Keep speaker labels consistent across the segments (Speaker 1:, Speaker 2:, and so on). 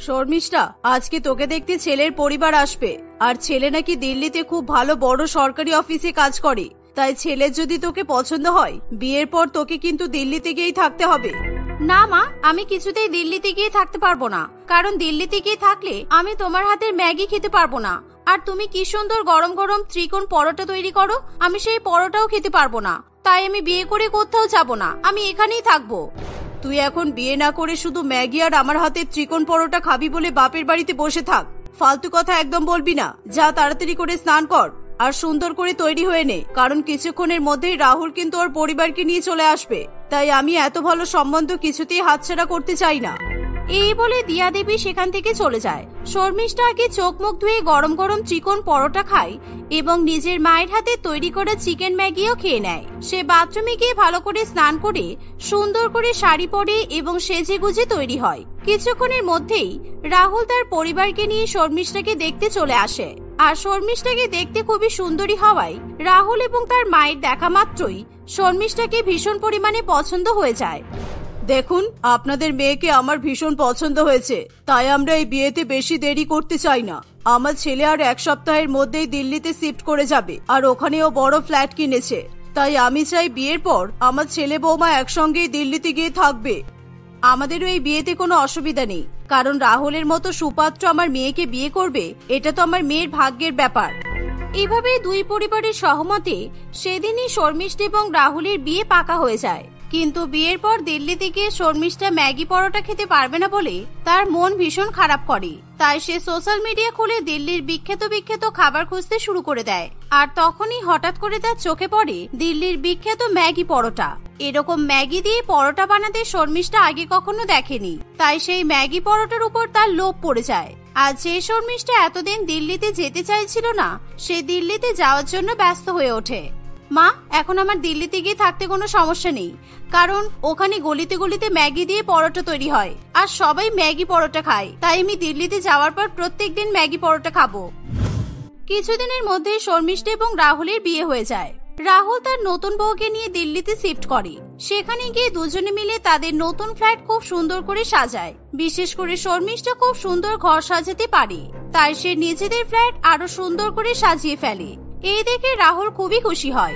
Speaker 1: শর্মিষ্ঠা, আজকে তোকে দেখতে ছেলের পরিবার আসবে। আর ছেলে নাকি দিল্লিতে খুব ভালো বড় সরকারি অফিসে কাজ করে। তাই ছেলের যদি তোকে পছন্দ হয়, বিয়ের পর তোকে কিন্তু দিল্লিতে গিয়েই থাকতে হবে।
Speaker 2: না মা, আমি কিছুতেই দিল্লিতে গিয়ে থাকতে পারবো না। কারণ দিল্লিতে গিয়ে থাকলে আমি তোমার হাতের ম্যাগি খেতে পারবো না। আর তুমি কি সুন্দর গরম গরম ত্রিকোণ পরোটা তৈরি করো, আমি সেই পরোটাও খেতে পারবো না। তাই আমি বিয়ে করে কোথাও যাব না, আমি এখানেই থাকবো।
Speaker 1: তুই এখন বিয়ে না করে শুধু ম্যাগি আর আমার হাতে ত্রিকোণ পরোটা খাবি বলে বাপের বাড়িতে বসে থাক। ফালতু কথা একদম বলবি না। যা তাড়াতাড়ি করে স্নান কর আর সুন্দর করে তৈরি হয়ে নে, কারণ কিছুক্ষণের মধ্যেই রাহুল কিন্তু ওর পরিবারকে নিয়ে চলে আসবে। তাই আমি এত ভালো সম্বন্ধ কিছুতেই হাতছাড়া করতে চাই না।
Speaker 2: এই বলে দিয়া দেবী সেখান থেকে চলে যায়। শর্মিষ্ঠা আগে চোখ মুখ ধুয়ে গরম গরম চিকন পরোটা খায় এবং নিজের মায়ের হাতে তৈরি করা চিকেন ম্যাগিও খেয়ে নেয়। সে বাথরুমে গিয়ে ভালো করে স্নান করে সুন্দর করে শাড়ি পরে এবং সেজে গুজে তৈরি হয়। কিছুক্ষণের মধ্যেই রাহুল তার পরিবারকে নিয়ে শর্মিষ্ঠাকে দেখতে চলে আসে। আর শর্মিষ্ঠাকে দেখতে খুবই সুন্দরী হওয়ায় রাহুল এবং তার মায়ের দেখা মাত্রই শর্মিষ্ঠাকে ভীষণ পরিমাণে পছন্দ হয়ে যায়।
Speaker 1: দেখুন, আপনাদের মেয়েকে আমার ভীষণ পছন্দ হয়েছে। তাই আমরা এই বিয়েতে বেশি দেরি করতে চাই না। আমার ছেলে আর এক সপ্তাহের মধ্যেই দিল্লিতে শিফট করে যাবে, আর ওখানেও বড় ফ্ল্যাট কিনেছে। তাই আমি চাই বিয়ের পর আমার ছেলে বৌমা একসঙ্গেই দিল্লিতে গিয়ে থাকবে। আমাদেরও এই বিয়েতে কোনো অসুবিধা নেই, কারণ রাহুলের মতো সুপাত্র আমার মেয়েকে বিয়ে করবে, এটা তো আমার মেয়ের ভাগ্যের ব্যাপার।
Speaker 2: এভাবে দুই পরিবারের সহমতে সেদিনই শর্মিষ্ঠা এবং রাহুলের বিয়ে পাকা হয়ে যায়। কিন্তু বিয়ের পর দিল্লিতে গিয়ে শর্মিষ্ঠা ম্যাগি পরোটা খেতে পারবে না বলে তার মন ভীষণ খারাপ করে। তাই সে সোশ্যাল মিডিয়া খুলে দিল্লির বিখ্যাত খাবার খুঁজতে শুরু করে দেয়। আর তখনই হঠাৎ করে তার চোখে পড়ে দিল্লির বিখ্যাত ম্যাগি পরোটা। এরকম ম্যাগি দিয়ে পরোটা বানাতে শর্মিষ্ঠা আগে কখনো দেখেনি। তাই সেই ম্যাগি পরোটার উপর তার লোভ পড়ে যায়। আর যে শর্মিষ্ঠা এতদিন দিল্লিতে যেতে চাইছিল না, সে দিল্লিতে যাওয়ার জন্য ব্যস্ত হয়ে ওঠে। মা, এখন আমার দিল্লিতে গিয়ে থাকতে কোনো সমস্যা নেই, কারণ ওখানে গলিতে গলিতে ম্যাগি দিয়ে পরোটা তৈরি হয় আর সবাই ম্যাগি পরোটা খায়। তাই আমি দিল্লিতে যাওয়ার পর প্রত্যেকদিন ম্যাগি পরোটা খাবো। কিছুদিনের মধ্যে শর্মিষ্ঠা এবং রাহুলের বিয়ে হয়ে যায়। রাহুল তার নতুন বউকে নিয়ে দিল্লিতে শিফট করে। সেখানে গিয়ে দুজনে মিলে তাদের নতুন ফ্ল্যাট খুব সুন্দর করে সাজায়। বিশেষ করে শর্মিষ্ঠা খুব সুন্দর ঘর সাজাতে পারে, তাই সে নিজেদের ফ্ল্যাট আরো সুন্দর করে সাজিয়ে ফেলে। এই দেখে রাহুল খুবই খুশি হয়।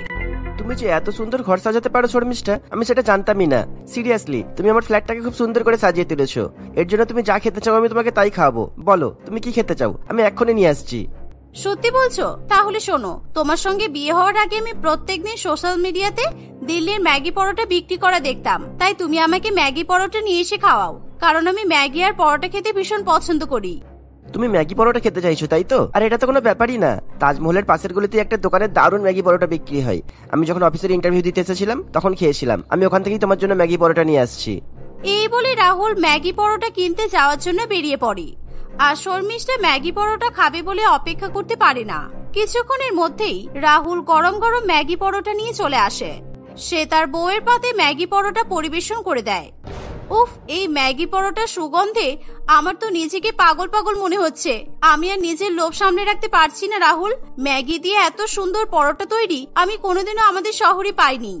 Speaker 3: তুমি যে এত সুন্দর ঘর সাজাতে পারো শর্মিষ্ঠা, আমি সেটা জানতামই না। সিরিয়াসলি, তুমি আমার ফ্ল্যাটটাকে খুব সুন্দর করে সাজিয়ে তুলেছো। এর জন্য তুমি যা খেতে চাও আমি তোমাকে তাই খাওয়াবো। বলো তুমি কি খেতে চাও, আমি এক্ষুনি নিয়ে আসছি।
Speaker 2: সত্যি বলছো? তাহলে শোনো, তোমার সঙ্গে বিয়ে হওয়ার আগে আমি প্রত্যেকদিন সোশ্যাল মিডিয়াতে দিল্লির ম্যাগি পরোটা বিক্রি করা দেখতাম। তাই তুমি আমাকে ম্যাগি পরোটা নিয়ে এসে খাওয়াও, কারণ আমি ম্যাগি আর পরোটা খেতে ভীষণ পছন্দ করি।
Speaker 3: তুমি ম্যাগি পরোটা খেতে চাইছো তাই তো? আর এটা তো কোনো ব্যাপারই না। তাজমহলের পাশের গলিতে একটা দোকানে দারুণ ম্যাগি পরোটা বিক্রি হয়। আমি যখন অফিসের ইন্টারভিউ দিতে এসেছিলাম তখন খেয়েছিলাম। আমি ওখান থেকেই তোমার জন্য ম্যাগি পরোটা নিয়ে আসছি।
Speaker 2: এই বলে রাহুল ম্যাগি পরোটা কিনতে যাওয়ার জন্য বেরিয়ে পড়ে। আর শর্মিষ্ঠা ম্যাগি পরোটা খাবে বলে অপেক্ষা করতে পারে না। কিছুক্ষণের মধ্যেই রাহুল গরম গরম ম্যাগি পরোটা নিয়ে চলে আসে। সে তার বউয়ের পাতে ম্যাগি পরোটা পরিবেশন করে দেয়। উফ, এই ম্যাগি পরোটার সুগন্ধে আমার তো নিজেকে পাগল পাগল মনে হচ্ছে। আমি আর নিজের লোভ সামনে রাখতে পারছি না। রাহুল, ম্যাগি দিয়ে এত সুন্দর পরোটা তৈরি আমি কোনোদিনও আমাদের শহরে পাইনি।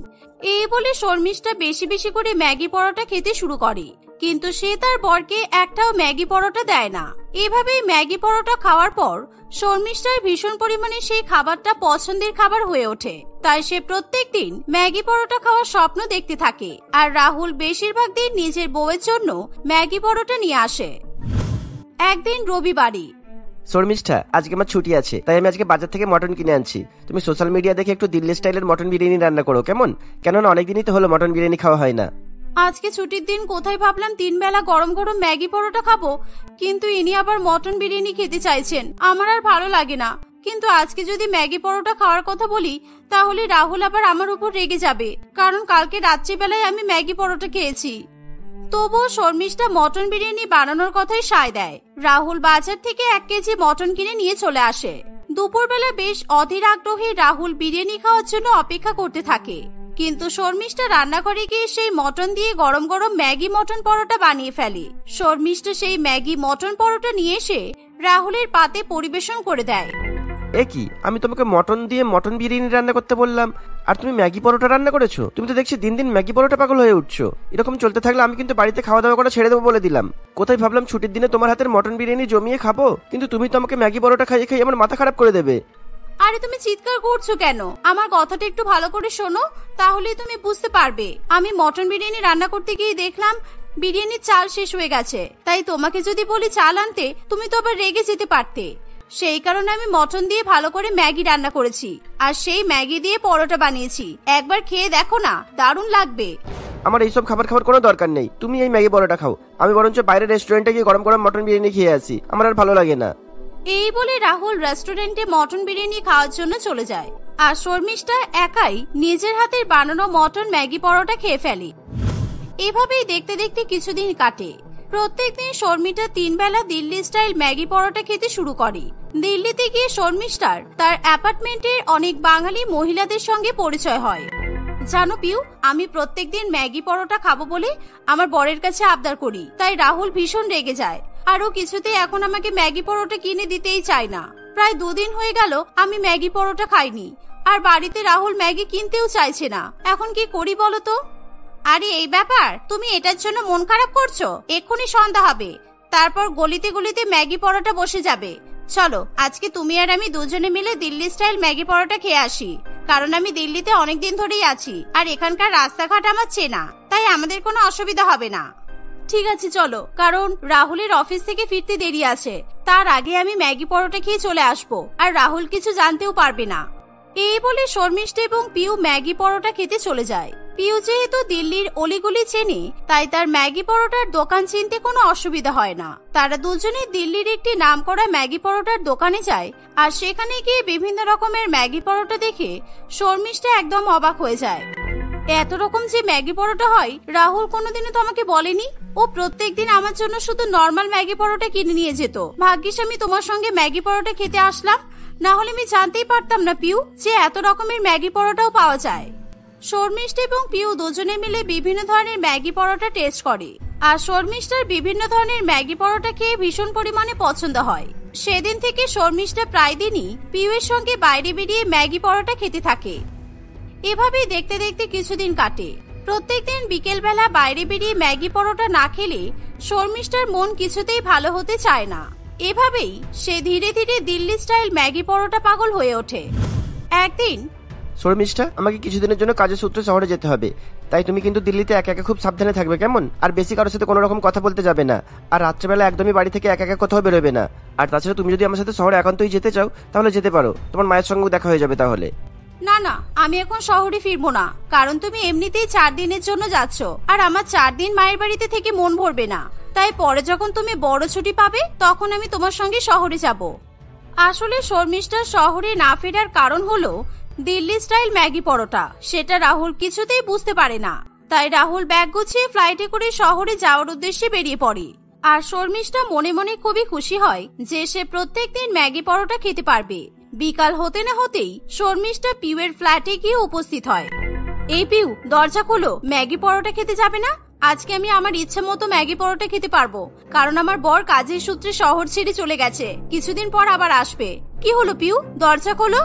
Speaker 2: এই বলে শর্মিষ্ঠা বেশি বেশি করে ম্যাগি পরোটা খেতে শুরু করে, কিন্তু সে তার বরকে একটাও ম্যাগি পরোটা দেয় না। এভাবেই ম্যাগি পরোটা খাওয়ার পর শর্মিষ্ঠার ভীষণ পরিমাণে সেই খাবারটা পছন্দের খাবার হয়ে ওঠে। তাই সে প্রত্যেকদিন ম্যাগি পরোটা খাওয়ার স্বপ্ন দেখতে থাকে। আর রাহুল বেশিরভাগ দিন নিজের বউয়ের জন্য ম্যাগি পরোটা নিয়ে আসে। একদিন রবিবারই।
Speaker 3: শর্মিষ্ঠা, আজকে আমার ছুটি আছে, তাই আমি আজকে বাজার থেকে মটন কিনে আনছি। তুমি সোশ্যাল মিডিয়া দেখে একটু দিল্লি স্টাইলের মটন বিরিয়ানি রান্না করো, কেমন? কেননা অনেকদিনই তো হলো মটন বিরিয়ানি খাওয়া হয় না।
Speaker 2: আজকে ছুটির দিন, কোথায় ভাবলাম 3 বেলা গরম গরম ম্যাগি পরোটা খাবো, কিন্তু ইনি আবার মটন বিরিয়ানি খেতে চাইছেন। আমার আর ভালো লাগে না। কিন্তু আজকে যদি ম্যাগি পরোটা খাওয়ার কথা বলি তাহলে রাহুল আবার আমার উপর রেগে যাবে, কারণ কালকে রাত্রিবেলায় আমি ম্যাগি পরোটা খেয়েছি। তবুও শর্মিষ্ঠা মটন বিরিয়ানি বানানোর কথাই সায় দেয়। রাহুল বাজার থেকে 1 কেজি মটন কিনে নিয়ে চলে আসে। দুপুরবেলা বেশ অধীর আগ্রহে রাহুল বিরিয়ানি খাওয়ার জন্য অপেক্ষা করতে থাকে। কিন্তু শর্মিষ্ঠা রান্নাঘরে গিয়ে সেই মটন দিয়ে গরম গরম ম্যাগি মটন পরোটা বানিয়ে ফেলে। শর্মিষ্ঠা সেই ম্যাগি মটন পরোটা নিয়ে এসে রাহুলের পাতে পরিবেশন করে দেয়।
Speaker 3: এ কি, আমি তোমাকে মটন দিয়ে মটন বিরিয়ানি রান্না করতে বললাম আর তুমি ম্যাগি পরোটা রান্না করেছো? তুমি তো দেখছি দিন দিন ম্যাগি পরোটা পাগল হয়ে উঠছো। এরকম চলতে থাকলে আমি কিন্তু বাড়িতে খাওয়া দাওয়া করা ছেড়ে দেবো বলে দিলাম। কোথায় ভাবলাম ছুটির দিনে তোমার হাতের মটন বিরিয়ানি জমিয়ে খাবো, কিন্তু তুমি তো আমাকে ম্যাগি পরোটা খাইয়ে খাইয়ে আমার মাথা খারাপ করে দেবে।
Speaker 2: আরে তুমি চিৎকার করছো কেন? আমার কথাটা একটু ভালো করে শোনো, তাহলেই তুমি বুঝতে পারবে। আমি মটন বিরিয়ানি রান্না করতে গিয়ে দেখলাম বিরিয়ানির চাল শেষ হয়ে গেছে, তাই তোমাকে যদি বলি চাল আনতে, তুমি তো আবার রেগে যেতে পারতে। সেই কারণে আমি মটন দিয়ে ভালো করে ম্যাগি রান্না করেছি, আর সেই ম্যাগি দিয়ে পরোটা বানিয়েছি। একবার খেয়ে দেখো না, দারুণ লাগবে।
Speaker 3: আমার এইসব খাবার খাওয়ার কোনো দরকার নেই, তুমি এই ম্যাগি পরোটা খাও। আমি বরঞ্চ বাইরের রেস্টুরেন্টে গিয়ে গরম গরম মটন বিরিয়ানি খেয়ে আসি, আমার আর ভালো লাগে না।
Speaker 2: এই বলে রাহুল রেস্টুরেন্টে মটন বিরিয়ানি খাওয়ার জন্য চলে যায়, আর শর্মিষ্ঠা একাই নিজের হাতের বানানো মটন ম্যাগি পরোটা খেয়ে ফেলে। এভাবেই দেখতে দেখতে কিছুদিন কাটে। প্রত্যেকদিন শর্মিষ্ঠা 3 বেলা দিল্লি স্টাইল ম্যাগি পরোটা খেতে শুরু করে। দিল্লিতে গিয়ে শর্মিষ্ঠার তার অ্যাপার্টমেন্টের অনেক বাঙালি মহিলাদের সঙ্গে পরিচয় হয়। জানো পিউ, আমি প্রত্যেকদিন ম্যাগি পরোটা খাবো বলে আমার বরের কাছে আবদার করি, তাই রাহুল ভীষণ রেগে যায়। আরো কিছুতে এখন আমাকে ম্যাগি পরোটা কিনে দিতেই চায় না। প্রায় 2 দিন হয়ে গেল আমি ম্যাগি পরোটা খাইনি, আর বাড়িতে রাহুল ম্যাগি কিনতেও চাইছে না। এখন কি করি বলো তো? আরে এই ব্যাপার, তুমি এটার জন্য মন খারাপ করছো? এক্ষুনি সন্ধ্যা হবে, তারপর গলিতে গলিতে ম্যাগি পরোটা বসে যাবে। চলো আজকে তুমি আর আমি দুজনে মিলে দিল্লি স্টাইল ম্যাগি পরোটা খেয়ে আসি, কারণ আমি দিল্লিতে অনেকদিন ধরেই আছি, আর এখানকার রাস্তাঘাট আমার চেনা, তাই আমাদের কোনো অসুবিধা হবে না। ঠিক আছে চলো, কারণ রাহুলের অফিস থেকে ফিরতে দেরি আছে। তার আগে আমি ম্যাগি পরোটা খেয়ে চলে আসবো, আর রাহুল কিছু জানতেও পারবে না। এই বলে শর্মিষ্ঠা এবং পিউ ম্যাগি পরোটা খেতে চলে যায়। পিউ যেহেতু দিল্লির অলিগলি চেনে, তাই তার ম্যাগি পরোটার দোকান চিনতে কোনো অসুবিধা হয় না। তারা দুজনে দিল্লির একটি নামকরা ম্যাগি পরোটার দোকানে যায়, আর সেখানে গিয়ে বিভিন্ন রকমের ম্যাগি পরোটা দেখে শর্মিষ্ঠা একদম অবাক হয়ে যায়। এত রকম যে ম্যাগি পরোটা হয়, রাহুল কোনোদিনও তো আমাকে বলেনি। ও প্রত্যেকদিন আমার জন্য শুধু নর্মাল ম্যাগি পরোটা কিনে নিয়ে যেত। ভাগ্যিস আমি তোমার সঙ্গে ম্যাগি পরোটা খেতে আসলাম, না হলে আমি জানতেই পারতাম না পিউ যে এত রকমের ম্যাগি পরোটাও পাওয়া যায়। শর্মিষ্ঠা এবং পিউ দুজনে মিলে বিভিন্ন ধরনের ম্যাগি পরোটা টেস্ট করে, আর শর্মিষ্ঠার বিভিন্ন ধরনের ম্যাগি পরোটা খেয়ে ভীষণ পরিমাণে পছন্দ হয়। সেদিন থেকে শর্মিষ্ঠা প্রায় দিনই পিউয়ের সঙ্গে বাইরে বেরিয়ে ম্যাগি পরোটা খেতে থাকে। এভাবেই দেখতে দেখতে কিছুদিন কাটে। প্রত্যেকদিন বিকেল বেলা বাইরে বেরিয়ে ম্যাগি পরোটা না খেলে শর্মিষ্ঠার মন কিছুতেই ভালো হতে চায় না। এভাবেই সে ধীরে ধীরে দিল্লি স্টাইল ম্যাগি পরোটা পাগল হয়ে ওঠে। একদিন,
Speaker 3: শর্মিষ্ঠা, আমাকে কিছুদিনের জন্য কাজের সূত্রে শহরে যেতে হবে, তাই তুমি কিন্তু দিল্লিতে একা একা খুব সাবধানে থাকবে, কেমন? আর বেশি কারোর সাথে কোনো রকম কথা বলতে যাবে না, আর রাত্রেবেলা একদমই বাড়ি থেকে একা একা কোথাও বেরোবে না। আর তাছাড়া তুমি যদি আমার সাথে শহরে একান্তই যেতে চাও তাহলে যেতে পারো, তোমার মায়ের সঙ্গেও দেখা হয়ে যাবে তাহলে।
Speaker 2: না না, আমি এখন শহরে ফিরবো না, কারণ তুমি এমনিতেই 4 দিনের জন্য যাচ্ছ, আর আমার 4 দিন মায়ের বাড়িতে থেকে মন ভরবে না। তাই পরে যখন তুমি বড় ছুটি পাবে তখন আমি তোমার সঙ্গে শহরে যাব। আসলে শর্মিষ্ঠার শহরে না ফেরার কারণ হলো দিল্লি স্টাইল ম্যাগি পরোটা। সেটা রাহুল কিছুতেই বুঝতে পারে না, তাই রাহুল ব্যাগ গুছিয়ে ফ্লাইটে করে শহরে যাওয়ার উদ্দেশ্যে বেরিয়ে পড়ে। আর শর্মিষ্ঠা মনে মনে খুবই খুশি হয় যে সে প্রত্যেকদিন ম্যাগি পরোটা খেতে পারবে। বিকাল হতে না হতেই শর্মিষ্ঠা পিউয়ের ফ্ল্যাটে গিয়ে উপস্থিত হয়। এই পিউ, দরজা খোলো, ম্যাগি পরোটা খেতে যাবে না? আজকে আমি আমার ইচ্ছে মতো ম্যাগি পরোটা খেতে পারবো, কারণ আমার বর কাজের সূত্রে শহর ছেড়ে চলে গেছে, কিছুদিন পর আবার আসবে। কি হলো পিউ, দরজা খোলো।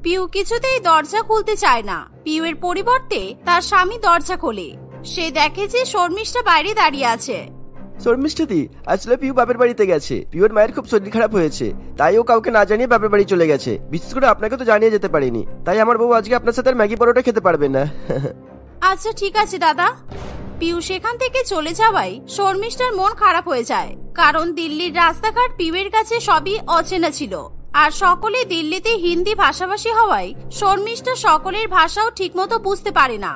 Speaker 2: পিউ কিছুতেই দরজা খুলতে চায় না। পিউয়ের পরিবর্তে তার স্বামী দরজা খোলে। সে দেখে যে শর্মিষ্ঠা বাইরে দাঁড়িয়ে আছে।
Speaker 3: শর্মিষ্ঠাদি, আসলে পিউ বাপের বাড়িতে গেছে। পিউর মায়ের খুব শরীর খারাপ হয়েছে, তাই ও কাউকে না জানিয়ে বাপের বাড়ি চলে গেছে। বিশেষ করে আপনাকে তো জানিয়ে যেতে পারিনি, তাই আমার বউ আজকে আপনার সাথে ম্যাগি পরোটা খেতে পারবে না।
Speaker 2: আচ্ছা ঠিক আছে দাদা। পিউ সেখান থেকে চলে যাওয়ায় শর্মিষ্ঠার মন খারাপ হয়ে যায়, কারণ দিল্লির রাস্তাঘাট পিউয়ের কাছে সবই অচেনা ছিল, আর সকলে দিল্লিতে হিন্দি ভাষাভাষী হওয়ায় শর্মিষ্ঠা সকলের ভাষাও ঠিকমতো বুঝতে পারে না।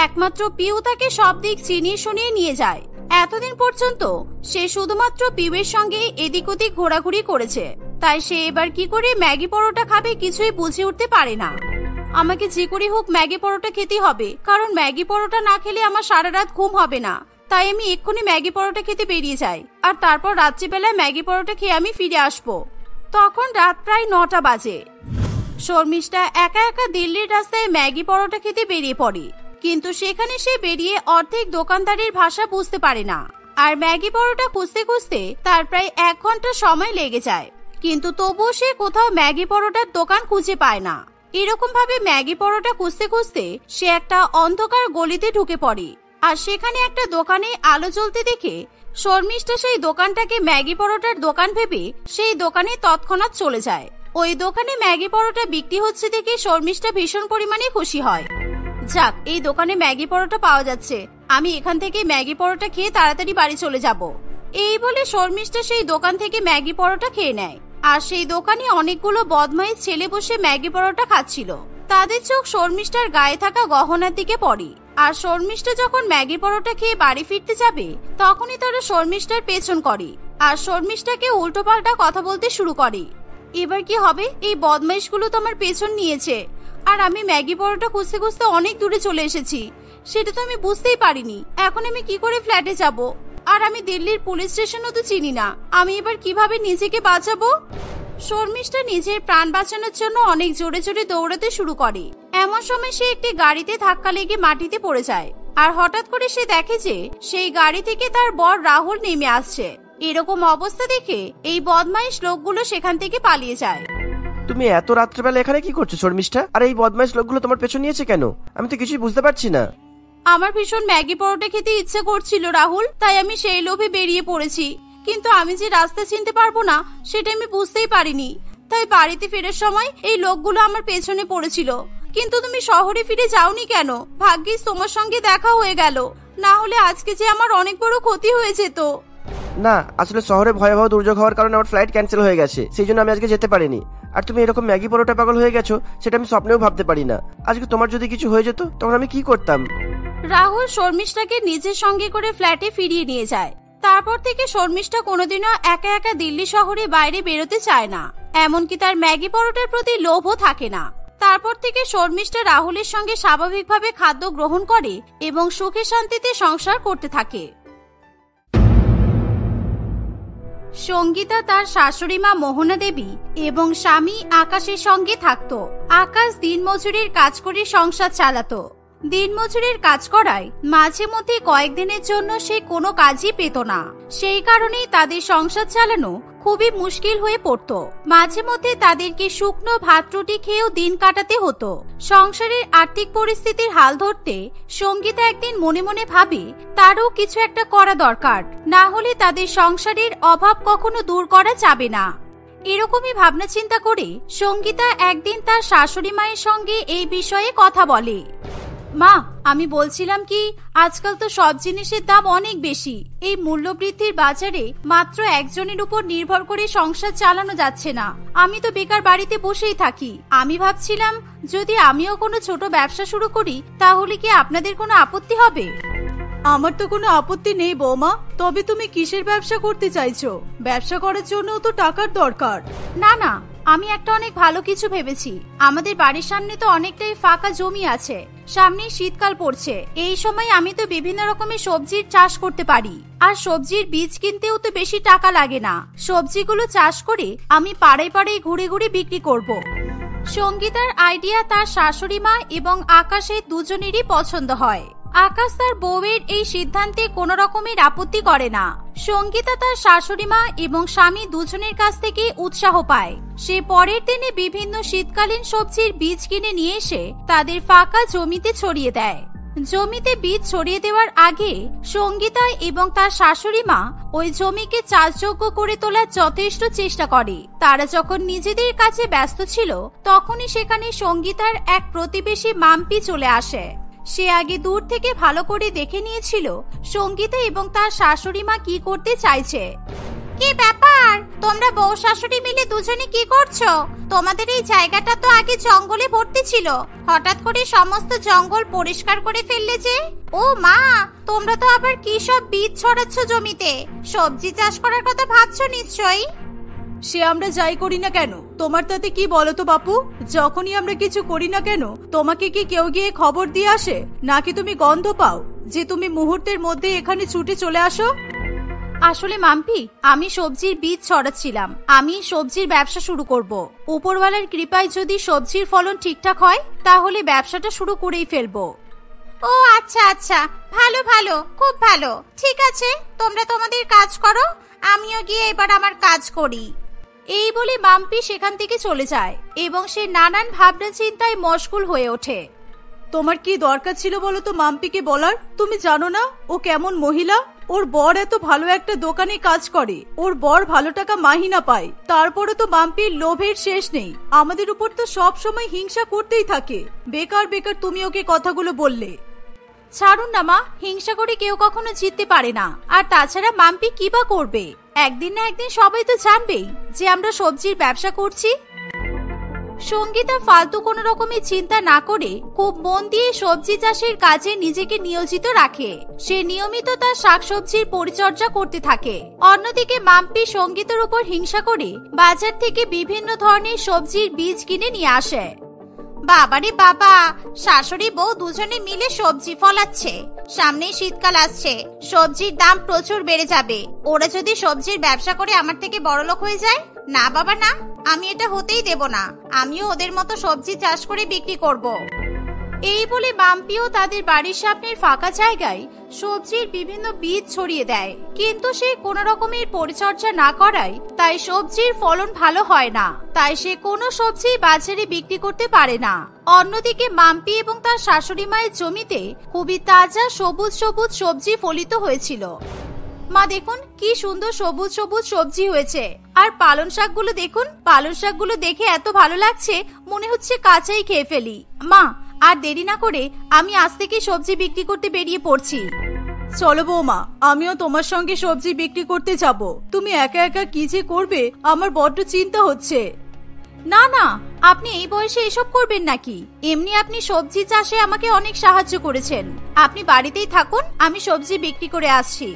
Speaker 2: একমাত্র পিউ তাকে সব দিক চিনিয়ে শুনিয়ে নিয়ে যায়। এতদিন পর্যন্ত সে শুধুমাত্র পিউয়ের সঙ্গে এদিক ওদিক ঘোরাঘুরি করেছে, তাই সে এবার কি করে ম্যাগি পরোটা খাবে কিছুই বুঝে উঠতে পারে না। আমাকে যে করে হোক ম্যাগি পরোটা খেতে হবে, কারণ ম্যাগি পরোটা না খেলে আমার সারা রাত ঘুম হবে না। তাই আমি এক্ষুনি ম্যাগি পরোটা খেতে বেরিয়ে যাই, আর তারপর রাত্রিবেলায় ম্যাগি পরোটা খেয়ে আমি ফিরে আসবো। তখন রাত প্রায় 9টা বাজে। শর্মিষ্ঠা একা একা দিল্লির রাস্তায় ম্যাগি পরোটা খেতে বেরিয়ে পড়ে, কিন্তু সেখানে সে বেরিয়ে অর্ধেক দোকানদারের ভাষা বুঝতে পারে না। আর ম্যাগি পরোটা খুঁজতে খুঁজতে তার প্রায় 1 ঘন্টা সময় লেগে যায়, কিন্তু তবুও সে কোথাও ম্যাগি পরোটার দোকান খুঁজে পায় না। এরকম ভাবে ম্যাগি পরোটা খুঁজতে খুঁজতে সে একটা অন্ধকার গলিতে ঢুকে পড়ে, আর সেখানে একটা দোকানে আলো জ্বলতে দেখে শর্মিষ্ঠা সেই দোকানটাকে ম্যাগি পরোটার দোকান ভেবে সেই দোকানে তৎক্ষণাৎ চলে যায়। ওই দোকানে ম্যাগি পরোটা বিক্রি হচ্ছে দেখে শর্মিষ্ঠা ভীষণ পরিমাণে খুশি হয়। যাক, এই দোকানে ম্যাগি পরোটা পাওয়া যাচ্ছে, আমি এখান থেকে ম্যাগি পরোটা খেয়ে তাড়াতাড়ি বাড়ি চলে যাব। এই বলে শর্মিষ্ঠা সেই দোকান থেকে ম্যাগি পরোটা খেয়ে নেয়। আর সেই দোকানে অনেকগুলো বদমাইশ ছেলে বসে ম্যাগি পরোটা খাচ্ছিল। তাদের চোখ শর্মিষ্ঠার গায়ে থাকা গহনার দিকে পড়ে। আর শর্মিষ্ঠা যখন ম্যাগি পরোটা খেয়ে বাড়ি ফিরতে যাবে তখনই তারা শর্মিষ্ঠার পেছন করে আর শর্মিষ্ঠাকে উল্টোপাল্টা কথা বলতে শুরু করে। এবার কি হবে? এই বদমাইশগুলো তো আমার পেছন নিয়েছে, আর আমি ম্যাগি পরোটা খুঁজতে খুঁজতে অনেক দূরে চলে এসেছি, সেটা তো আমি বুঝতেই পারিনি। এখন আমি কি করে ফ্ল্যাটে যাব? আর আমি দিল্লির পুলিশ স্টেশনও তো চিনি না, আমি এবার কিভাবে নিজেকে বাঁচাবো? শর্মিষ্ঠা নিজের প্রাণ বাঁচানোর জন্য অনেক জোরে জোরে দৌড়াতে শুরু করে। এমন সময় সে একটি গাড়িতে ধাক্কা লেগে মাটিতে পড়ে যায়। আর হঠাৎ করে সে দেখে যে সেই গাড়ি থেকে তার বর রাহুল নেমে আসছে। এরকম অবস্থা দেখে এই বদমাইশ লোকগুলো সেখান থেকে পালিয়ে যায়।
Speaker 3: তুমি এত রাত্রেবেলা এখানে কি করছো শর্মিষ্ঠা? আর এই বদমাইশ লোকগুলো তোমার পেছন নিয়েছে কেন? আমি তো কিছুই বুঝতে পারছি না।
Speaker 2: আমার ভীষণ ম্যাগি পরোটা খেতে ইচ্ছে করছিল রাহুল, তাই আমি সেই লোভে বেরিয়ে পড়েছি। কিন্তু আমি যে রাস্তা চিনতে পারবো না সেটা আমি বুঝতেই পারিনি, তাই বাড়িতে ফেরার সময় এই লোকগুলো আমার পেছনে পড়েছিল। কিন্তু তুমি শহরে ফিরে যাওনি কেন? ভাগ্যিস তোমার সঙ্গে দেখা হয়ে গেল, না হলে আজকে যে আমার অনেক বড় ক্ষতি হয়ে যেত।
Speaker 3: না, আসলে শহরে ভয়াবহ দুর্যোগ হওয়ার কারণে আমার ফ্লাইট ক্যান্সেল হয়ে গেছে, সেই জন্য আমি আজকে যেতে পারিনি। আর তুমি এরকম ম্যাগি পরোটা পাগল হয়ে গেছো সেটা আমি স্বপ্নেও ভাবতে পারি না। আজকে তোমার যদি কিছু হয়ে যেত তখন আমি কি করতাম?
Speaker 2: রাহুল শর্মিষ্ঠাকে নিজের সঙ্গে করে ফ্ল্যাটে ফিরিয়ে নিয়ে যায়। তারপর থেকে শর্মিষ্ঠা কোনোদিনও একা একা দিল্লি শহরে বাইরে বেরোতে চায় না, এমনকি তার ম্যাগি পরোটার প্রতি লোভও থাকে না। তারপর থেকে শর্মিষ্ঠা রাহুলের সঙ্গে স্বাভাবিকভাবে খাদ্য গ্রহণ করে এবং সুখে শান্তিতে সংসার করতে থাকে। সঙ্গীতা তার শাশুড়ি মা মোহনা দেবী এবং স্বামী আকাশের সঙ্গে থাকত। আকাশ দিনমজুরির কাজ করে সংসার চালাতো। দিনমজুরির কাজ করায় মাঝে মধ্যে কয়েকদিনের জন্য সে কোনো কাজই পেত না। সেই কারণেই তাদের সংসার চালানো খুবই মুশকিল হয়ে পড়ত। মাঝে মধ্যে তাদেরকে শুকনো ভাত রুটি খেয়েও দিন কাটাতে হতো। সংসারের আর্থিক পরিস্থিতির হাল ধরতে সঙ্গীতা একদিন মনে মনে ভাবে তারও কিছু একটা করা দরকার, না হলে তাদের সংসারের অভাব কখনো দূর করা যাবে না। এরকমই ভাবনা চিন্তা করে সঙ্গীতা একদিন তার শাশুড়ি মায়ের সঙ্গে এই বিষয়ে কথা বলে। মা, আমি বলছিলাম কি, আজকাল তো সব জিনিসের দাম অনেক বেশি। এই মূল্যবৃদ্ধির বাজারে মাত্র একজনের উপর নির্ভর করে সংসার চালানো যাচ্ছে না। আমি তো বেকার বাড়িতে বসেই থাকি। আমি ভাবছিলাম যদি আমিও কোনো ছোট ব্যবসা শুরু করি তাহলে কি আপনাদের কোনো আপত্তি হবে?
Speaker 1: আমার তো কোনো আপত্তি নেই বৌমা, তবে তুমি কিসের ব্যবসা করতে চাইছো? ব্যবসা করার জন্য তো টাকার দরকার।
Speaker 2: না না, আমি একটা অনেক ভালো কিছু ভেবেছি। আমাদের বাড়ির সামনে তো অনেকটাই ফাঁকা জমি আছে, সামনে শীতকাল পড়ছে। এই সময় আমি তো বিভিন্ন রকমের সবজির চাষ করতে পারি, আর সবজির বীজ কিনতেও তো বেশি টাকা লাগে না। সবজিগুলো চাষ করে আমি পাড়ায় পাড়ায় ঘুরে ঘুরে বিক্রি করব। সঙ্গীতার আইডিয়া তার শাশুড়ি মা এবং আকাশের দুজনেরই পছন্দ হয়। আকাশ তার বউয়ের এই সিদ্ধান্তে কোনো রকমের আপত্তি করে না। সঙ্গীতা তার শাশুড়ি মা এবং স্বামী দুজনের কাছ থেকে উৎসাহ পায়। সে পরের দিনে বিভিন্ন শীতকালীন সবজির বীজ কিনে নিয়ে এসে তাদের ফাঁকা জমিতে ছড়িয়ে দেয়। জমিতে বীজ ছড়িয়ে দেওয়ার আগে সঙ্গীতা এবং তার শাশুড়ি মা ওই জমিকে চাষযোগ্য করে তোলার যথেষ্ট চেষ্টা করে। তারা যখন নিজেদের কাছে ব্যস্ত ছিল তখনই সেখানে সঙ্গীতার এক প্রতিবেশী মাম্পি চলে আসে। সে আগে দূর থেকে ভালো করে দেখে নিয়েছিল সঙ্গীতা এবং তার শাশুড়ি মা কি করতে চাইছে। কি ব্যাপার, তোমরা বউ শাশুড়ি মিলে দুজনে কি করছো? তোমাদের এই জায়গাটা তো আগে জঙ্গলে ভর্তি ছিল, হঠাৎ করে সমস্ত জঙ্গল পরিষ্কার করে ফেললে যে? ও মা, তোমরা তো আবার কি সব বীজ ছড়াচ্ছ জমিতে? সবজি চাষ করার কথা ভাবছো নিশ্চয়ই।
Speaker 1: সে আমরা যাই করি না কেন, তোমার তাতে কি বলো তো বাপু? যখনই আমরা কিছু করি না কেন তোমাকে কি কেউ গিয়ে খবর দিয়ে আসে, নাকি তুমি গন্ধ পাও যে তুমি মুহূর্তের মধ্যে এখানে ছুটে চলে আসো?
Speaker 2: আসলে মাম্পি, আমি সবজির বীজ ছড়াচ্ছিলাম। আমি সবজির ব্যবসা শুরু করব। উপরওয়ালার কৃপায় যদি সবজির ফলন ঠিকঠাক হয় তাহলে ব্যবসাটা শুরু করেই ফেলবো। ও আচ্ছা আচ্ছা, ভালো ভালো, খুব ভালো। ঠিক আছে, তোমরা তোমাদের কাজ করো, আমিও গিয়ে এবার আমার কাজ করি। এই বলে মাম্পি সেখান থেকে চলে যায় এবং সে নানান ভাবনা চিন্তায় মশগুল হয়ে ওঠে।
Speaker 1: তোমার কি দরকার ছিল বলো তো মাম্পিকে বলার? তুমি জানো না ও কেমন মহিলা? ওর বর এত ভালো একটা দোকানে কাজ করে, ওর বর ভালো টাকা মাহিনা পায়, তারপরে তো মাম্পির লোভের শেষ নেই। আমাদের উপর তো সব সময় হিংসা করতেই থাকে। বেকার বেকার তুমি ওকে কথাগুলো বললে।
Speaker 2: ছাড়ুন না মা, হিংসা করে কেউ কখনো জিততে পারে না। আর তাছাড়া মাম্পি কি বা করবে? একদিন না একদিন সবাই তো জানবেই যে আমরা সবজির ব্যবসা করছি। সঙ্গীতা ফালতু কোনো রকমের চিন্তা না করে খুব মন দিয়ে সবজি চাষের কাজে নিজেকে নিয়োজিত রাখে। সে নিয়মিত তার শাকসবজির পরিচর্যা করতে থাকে। অন্যদিকে মাম্পি সঙ্গীতার উপর হিংসা করে বাজার থেকে বিভিন্ন ধরনের সবজির বীজ কিনে নিয়ে আসে। বাবারে বাবা, শাশুড়ি বউ দুজনে মিলে সবজি ফলাচ্ছে। সামনে শীতকাল আসছে, সবজির দাম প্রচুর বেড়ে যাবে। ওরা যদি সবজির ব্যবসা করে আমার থেকে বড়লোক হয়ে যায়, না বাবা না, আমি এটা হতেই দেব না। আমিও ওদের মতো সবজি চাষ করে বিক্রি করব। এই বলে মাম্পিও তাদের বাড়ির সামনের ফাঁকা জায়গায় সবজির বিভিন্ন বীজ ছড়িয়ে দেয়। কিন্তু সে কোনো রকমের পরিচর্যা না করায় তাই সবজির ফলন ভালো হয় না। তাই সে কোনো সবজি বাজারে বিক্রি করতে পারে না। অন্যদিকে মাম্পি এবং তার শাশুড়ি মায়ের জমিতে খুবই তাজা সবুজ সবুজ সবজি ফলিত হয়েছিল। মা দেখুন কি সুন্দর সবুজ সবুজ সবজি হয়েছে। আর পালং শাকগুলো দেখুন, পালং শাকগুলো দেখে এত ভালো লাগছে, মনে হচ্ছে কাঁচাই খেয়ে ফেলি। মা, আর দেরি না করে আমি আজ থেকে সবজি বিক্রি করতে বেরিয়ে পড়ছি।
Speaker 1: চলো বৌমা, আমিও তোমার সঙ্গে সবজি বিক্রি করতে যাব। তুমি একা একা কি যে করবে, আমার বড্ড চিন্তা হচ্ছে।
Speaker 2: না না, আপনি এই বয়সে এসব করবেন নাকি? এমনি আপনি সবজি চাষে আমাকে অনেক সাহায্য করেছেন। আপনি বাড়িতেই থাকুন, আমি সবজি বিক্রি করে আসছি।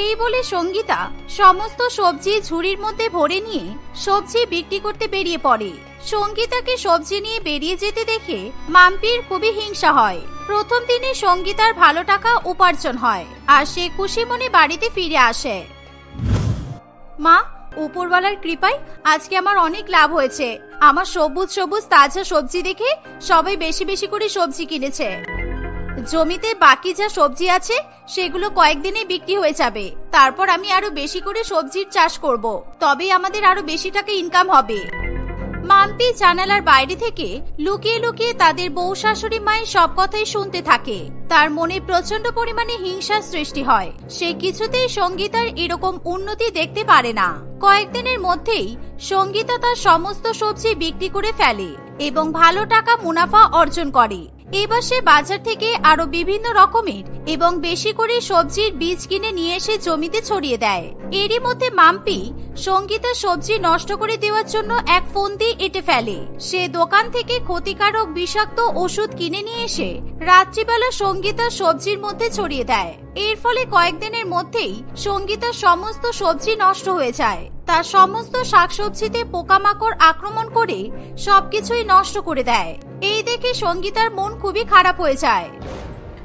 Speaker 2: এই বলে সঙ্গীতা সমস্ত সবজি ঝুড়ির মধ্যে ভরে নিয়ে সবজি বিক্রি করতে বেরিয়ে পড়ে। সঙ্গীতাকে সবজি নিয়ে বেরিয়ে যেতে দেখে মাম্পির খুবই হিংসা হয়। প্রথম দিনে সঙ্গীতার ভালো টাকা উপার্জন হয় আর সে খুশি মনে বাড়িতে ফিরে আসে। মা, উপরওয়ালার কৃপায় আজকে আমার অনেক লাভ হয়েছে। আমার সবুজ সবুজ তাজা সবজি দেখে সবাই বেশি বেশি করে সবজি কিনেছে। জমিতে বাকি যা সবজি আছে সেগুলো কয়েকদিনে বিক্রি হয়ে যাবে। তারপর আমি আরো বেশি করে সবজির চাষ করব, তবেই আমাদের আরো বেশি টাকা ইনকাম হবে। মাম্পি জানালার বাইরে থেকে লুকিয়ে লুকিয়ে তাদের বউ শাশুড়ি মায়ের সব কথাই শুনতে থাকে। তার মনে প্রচন্ড পরিমাণে হিংসার সৃষ্টি হয়। সে কিছুতেই সঙ্গীতার এরকম উন্নতি দেখতে পারে না। কয়েকদিনের মধ্যেই সঙ্গীতা তার সমস্ত সবজি বিক্রি করে ফেলে এবং ভালো টাকা মুনাফা অর্জন করে। এবার সে বাজার থেকে আরো বিভিন্ন রকমের এবং বেশি করে সবজির বীজ কিনে নিয়ে এসে জমিতে ছড়িয়ে দেয়। এরই মধ্যে মাম্পি সঙ্গীতার সবজি নষ্ট করে দেওয়ার জন্য এক ফন্দি এঁটে ফেলে। সে দোকান থেকে ক্ষতিকারক বিষাক্ত ওষুধ কিনে নিয়ে এসে রাত্রিবেলা সঙ্গীতার সবজির মধ্যে ছড়িয়ে দেয়। এর ফলে কয়েকদিনের মধ্যেই সঙ্গীতার সমস্ত সবজি নষ্ট হয়ে যায়। তার সমস্ত শাকসবজিতে পোকামাকড় আক্রমণ করে সবকিছুই নষ্ট করে দেয়। এই দেখে সঙ্গীতার মন খুবই খারাপ হয়ে যায়।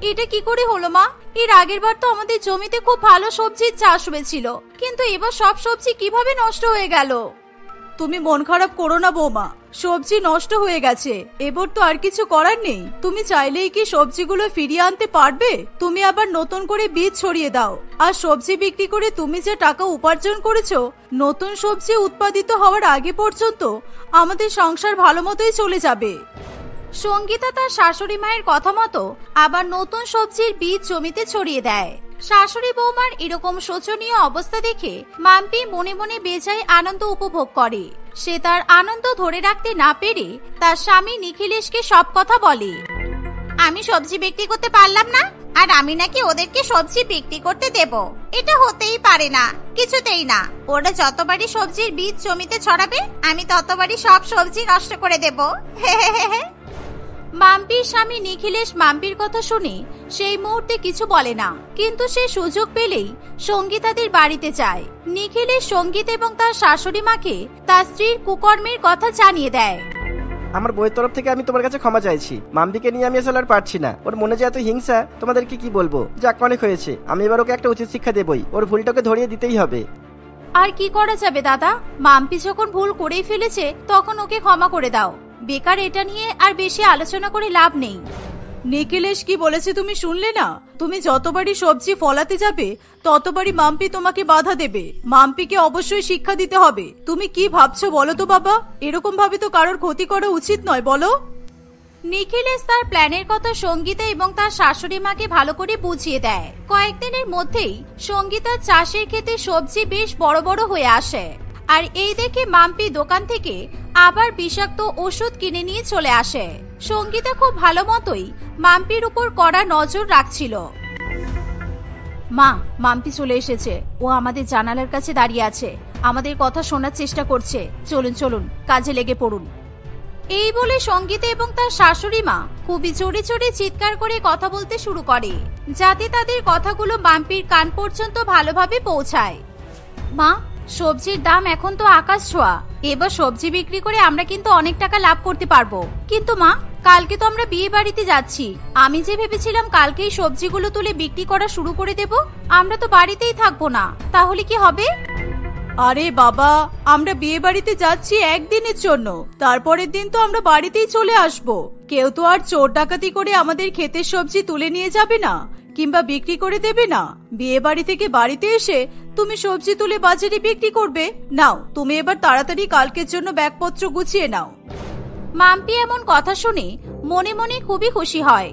Speaker 2: এটা কি করে হলো মা? এর আগের বার তো আমাদের জমিতে খুব ভালো সবজির চাষ হয়েছিল, কিন্তু এবার সব সবজি কিভাবে নষ্ট হয়ে গেল?
Speaker 1: তুমি মন খারাপ করো না বৌমা, সবজি নষ্ট হয়ে গেছে, এবার তো আর কিছু করার নেই। তুমি চাইলেই কি সবজিগুলো ফিরিয়ে আনতে পারবে? তুমি আবার নতুন করে বীজ ছড়িয়ে দাও। আর সবজি বিক্রি করে তুমি যে টাকা উপার্জন করেছো, নতুন সবজি উৎপাদিত হওয়ার আগে পর্যন্ত আমাদের সংসার ভালো মতোই চলে যাবে।
Speaker 2: সঙ্গীতা তার শাশুড়ি মায়ের কথা মতো আবার নতুন সবজির বীজ জমিতে ছড়িয়ে দেয়। শাশুড়ি বৌমার এরকম শোচনীয় অবস্থা দেখে মাম্পি মনে মনে বেজায় আনন্দ উপভোগ করে। সে তার আনন্দ ধরে রাখতে না পেরে তার স্বামী নিখিলেশকে সব কথা বলে। আমি সবজি বিক্রি করতে পারলাম না, আর আমি নাকি ওদেরকে সবজি বিক্রি করতে দেব? এটা হতেই পারে না, কিছুতেই না। ওরা যতবারই সবজির বীজ জমিতে ছড়াবে, আমি ততবারই সব সবজি নষ্ট করে দেব। মাম্পির স্বামী নিখিলেশ মাম্পির কথা শুনে সেই মুহূর্তে কিছু বলে না, কিন্তু সে সুযোগ পেলেই সঙ্গীতাদের বাড়িতে যায়। নিখিলেশ সঙ্গীত এবং তার শাশুড়ি মাকে তার স্ত্রীর কুকর্মের কথা জানিয়ে দেয়।
Speaker 3: আমার বইয়ের তরফ থেকে আমি তোমার কাছে ক্ষমা চাইছি। মাম্পিকে নিয়ে আমি আসলে আর পারছি না। ওর মনে যে এত হিংসা, তোমাদেরকে কি বলবো। যাক, অনেক হয়েছে। আমি এবার ওকে একটা উচিত শিক্ষা দেবই। ওর ভুলটাকে ধরিয়ে দিতেই হবে।
Speaker 2: আর কি করা যাবে দাদা, মাম্পি যখন ভুল করেই ফেলেছে তখন ওকে ক্ষমা করে দাও। বেকার এটা নিয়ে আর বেশি আলোচনা করে লাভ নেই।
Speaker 1: নিখিলেশ কি বলেছে তুমি শুনলে না? তুমি যতবারই সবজি ফলাতে যাবে ততবারই মাম্পি তোমাকে বাধা দেবে। মাম্পিকে অবশ্যই শিক্ষা দিতে হবে। তুমি কি ভাবছো বলো তো বাবা? এরকম ভাবে তো কারোর ক্ষতি করা উচিত নয়, বলো।
Speaker 2: নিখিলেশ তার প্ল্যানের কথা সঙ্গীতা এবং তার শাশুড়ি মাকে ভালো করে বুঝিয়ে দেয়। কয়েকদিনের মধ্যেই সঙ্গীতার চাষের ক্ষেতে সবজি বেশ বড় বড় হয়ে আসে। আর এই দেখে মাম্পি দোকান থেকে আবার বিষাক্ত ওষুধ কিনে নিয়ে চলে আসে। সঙ্গীতা খুব ভালো মতোই মাম্পির উপর কড়া নজর রাখছিল। মা, মাম্পি চলে এসেছে। ও আমাদের জানালার কাছে দাঁড়িয়ে আছে, আমাদের কথা শোনার চেষ্টা করছে। চলুন চলুন, কাজে লেগে পড়ুন। এই বলে সঙ্গীতা এবং তার শাশুড়ি মা খুবই জোরে জোরে চিৎকার করে কথা বলতে শুরু করে, যাতে তাদের কথাগুলো মাম্পির কান পর্যন্ত ভালোভাবে পৌঁছায়। মা, সবজির দাম এখন তো আকাশ ছোঁয়া। এবার সবজি বিক্রি করে আমরা কিন্তু অনেক টাকা লাভ করতে পারবো। কিন্তু মা, কালকে তো আমরা বিয়ে বাড়িতে যাচ্ছি। আমি যে ভেবেছিলাম কালকেই সবজিগুলো তুলে বিক্রি করা শুরু করে দেব। আমরা তো বাড়িতেই থাকবো না, তাহলে কি হবে?
Speaker 1: আরে বাবা, আমরা বিয়ে বাড়িতে যাচ্ছি একদিনের জন্য, তারপরের দিন তো আমরা বাড়িতেই চলে আসব। কেউ তো আর চোর ডাকাতি করে আমাদের ক্ষেতের সবজি তুলে নিয়ে যাবে না কিংবা বিক্রি করে দেবে না। বিয়ে বাড়ি থেকে বাড়িতে এসে তুমি সবজি তুলে বাজারে বিক্রি করবে। নাও, তুমি এবার তাড়াতাড়ি কালকের জন্য ব্যাগপত্র গুছিয়ে নাও।
Speaker 2: মাম্পি এমন কথা শুনে মনে মনে খুবই খুশি হয়।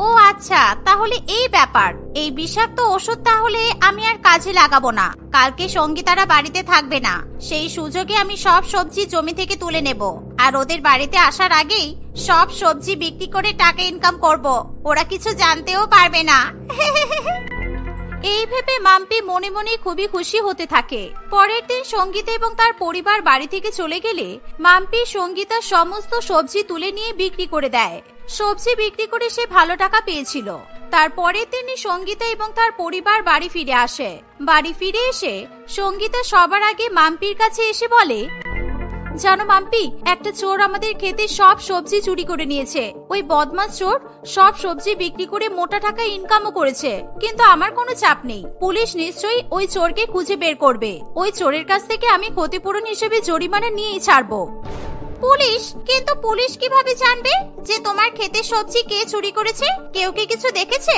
Speaker 2: ও আচ্ছা, তাহলে এই ব্যাপার। এই বিষাক্ত ওষুধ তাহলে আমি আর কাজে লাগাবো না। কালকে সঙ্গীতারা বাড়িতে থাকবে না, সেই সুযোগে আমি সব সবজি জমি থেকে তুলে নেব। আর ওদের বাড়িতে আসার আগেই সব সবজি বিক্রি করে টাকা ইনকাম করব। ওরা কিছু জানতেও পারবে না। এই ভেবে মাম্পি মনে মনে খুবই খুশি হতে থাকে। পরের দিন সঙ্গীতা এবং তার পরিবার বাড়ি থেকে চলে গেলে মাম্পি সঙ্গীতার সমস্ত সবজি তুলে নিয়ে বিক্রি করে দেয়। সবজি বিক্রি করে সে ভালো টাকা পেয়েছিল। তারপরে তিনি সঙ্গীতা এবং তার পরিবার বাড়ি ফিরে আসে। বাড়ি ফিরে এসে সঙ্গীতা সবার আগে মাম্পির কাছে এসে বলে, জানো মাম্পি, একটা চোর আমাদের ক্ষেতে সব সবজি চুরি করে নিয়েছে। ওই বদমাশ চোর সব সবজি বিক্রি করে মোটা টাকা ইনকামও করেছে। কিন্তু আমার কোনো চাপ নেই, পুলিশ নিশ্চয়ই ওই চোরকে খুঁজে বের করবে। ওই চোরের কাছ থেকে আমি ক্ষতিপূরণ হিসেবে জরিমানা নিয়েই ছাড়বো। পুলিশ? কিন্তু পুলিশ কিভাবে জানবে যে তোমার ক্ষেতের সবজি কে চুরি করেছে? কেউ কি কিছু দেখেছে?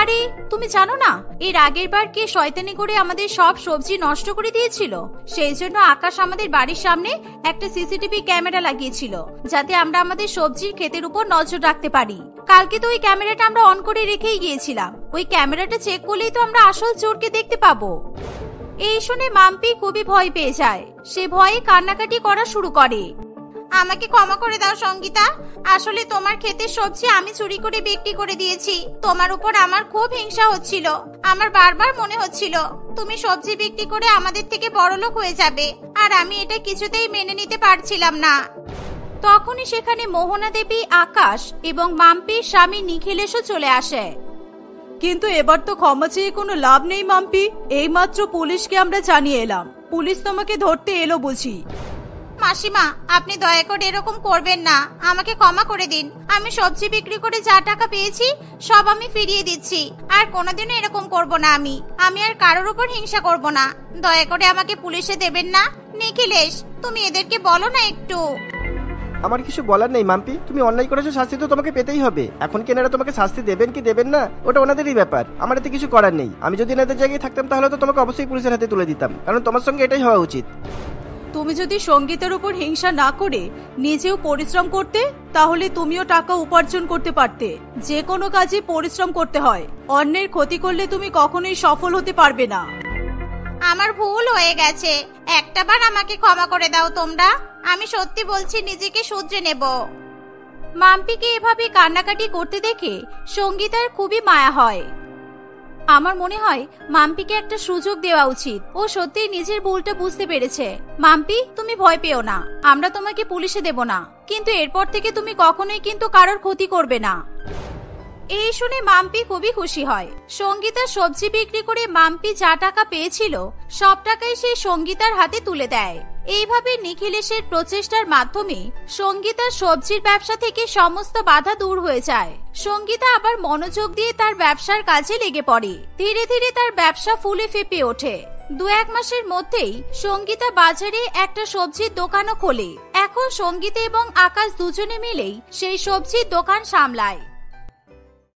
Speaker 2: আরে তুমি জানো না, এর আগের বার কে শয়তানি করে আমাদের সব সবজি নষ্ট করে দিয়েছিল? সেই জন্য আকাশ আমাদের বাড়ির সামনে একটা সিসিটিভি ক্যামেরা লাগিয়েছিল, যাতে আমরা আমাদের সবজির ক্ষেতের উপর নজর রাখতে পারি। কালকে তো ওই ক্যামেরাটা আমরা অন করে রেখেই গিয়েছিলাম। ওই ক্যামেরাটা চেক করলেই তো আমরা আসল চোরকে দেখতে পাবো। এই শুনে মাম্পি খুবই ভয় পেয়ে যায়। সে ভয়ে কান্নাকাটি করা শুরু করে। আমাকে ক্ষমা করে দাও সঙ্গীতা, আসলে তোমার ক্ষেতের সবজি আমি চুরি করে বিক্রি করে দিয়েছি। তোমার উপর আমার খুব হিংসা হচ্ছিল। আমার বারবার মনে হচ্ছিল তুমি সবজি বিক্রি করে আমাদের থেকে বড়লোক হয়ে যাবে, আর আমি এটা কিছুতেই মেনে নিতে পারছিলাম না। তখনই সেখানে মোহনা দেবী, আকাশ এবং মাম্পির স্বামী নিখিলেশও চলে আসে।
Speaker 1: কিন্তু এবার তো ক্ষমা চেয়ে কোনো লাভ নেই মাম্পি। এইমাত্র পুলিশকে আমরা জানিয়ে এলাম, পুলিশ তোমাকে ধরতে এলো বুঝি।
Speaker 2: মাসিমা, আপনি দয়া করে এরকম করবেন না, আমাকে ক্ষমা করে দিন। আমি সবজি বিক্রি করে যা টাকা পেয়েছি সব আমি ফিরিয়ে দিচ্ছি। আর কোনোদিনও এরকম করব না। আমি আর কারোর উপর হিংসা করব না। দয়া করে আমাকে পুলিশে দেবেন না। নিখিলেশ, তুমি এদেরকে বলো না একটু।
Speaker 3: আমার কিছু বলার নেই মাম্পি, তুমি অন্যায় করেছো, শাস্তি তো তোমাকে পেতেই হবে। এখন কি এনারা তোমাকে শাস্তি দেবেন কি দেবেন না ওটা ওনাদেরই ব্যাপার, আমার এতে কিছু করার নেই। আমি যদি এনাদের জায়গায় থাকতাম তাহলে তো তোমাকে অবশ্যই পুলিশের হাতে তুলে দিতাম, কারণ তোমার সঙ্গে এটাই হওয়া উচিত।
Speaker 1: তুমি যদি সঙ্গীতের উপর হিংসা না করে নিজেও পরিশ্রম করতে, তাহলে তুমিও টাকা উপার্জন করতে পারতে। যে কোনো কাজে পরিশ্রম করতে হয়, অন্যের ক্ষতি করলে তুমি কখনোই সফল হতে পারবে না।
Speaker 2: আমার ভুল হয়ে গেছে, একটাবার আমাকে ক্ষমা করে দাও তোমরা। আমি সত্যি বলছি, নিজেকে শুধরে নেব। মাম্পিকে এভাবে কান্নাকাটি করতে দেখে সঙ্গীতার খুবই মায়া হয়। আমার মনে হয় মাম্পিকে একটা সুযোগ দেওয়া উচিত। ও সত্যিই নিজের ভুলটা বুঝতে পেরেছে। মাম্পি, তুমি ভয় পেও না, আমরা তোমাকে পুলিশে দেব না। কিন্তু এরপর থেকে তুমি কখনোই কিন্তু কারোর ক্ষতি করবে না। এই শুনে মাম্পি খুবই খুশি হয়। সঙ্গীতা সবজি বিক্রি করে মাম্পি যা টাকা পেয়েছিল সব টাকাই সে সঙ্গীতার হাতে তুলে দেয়। এইভাবে নিখিলেশের প্রচেষ্টার মাধ্যমে সঙ্গীতার সবজির ব্যবসা থেকে সমস্ত বাধা দূর হয়ে যায়। সঙ্গীতা আবার মনোযোগ দিয়ে তার ব্যবসার কাজে লেগে পড়ে। ধীরে ধীরে তার ব্যবসা ফুলে ফেঁপে ওঠে। 2-1 মাসের মধ্যেই সঙ্গীতা বাজারে একটা সবজির দোকানও খোলে। এখন সঙ্গীতা এবং আকাশ দুজনে মিলেই সেই সবজির দোকান সামলায়।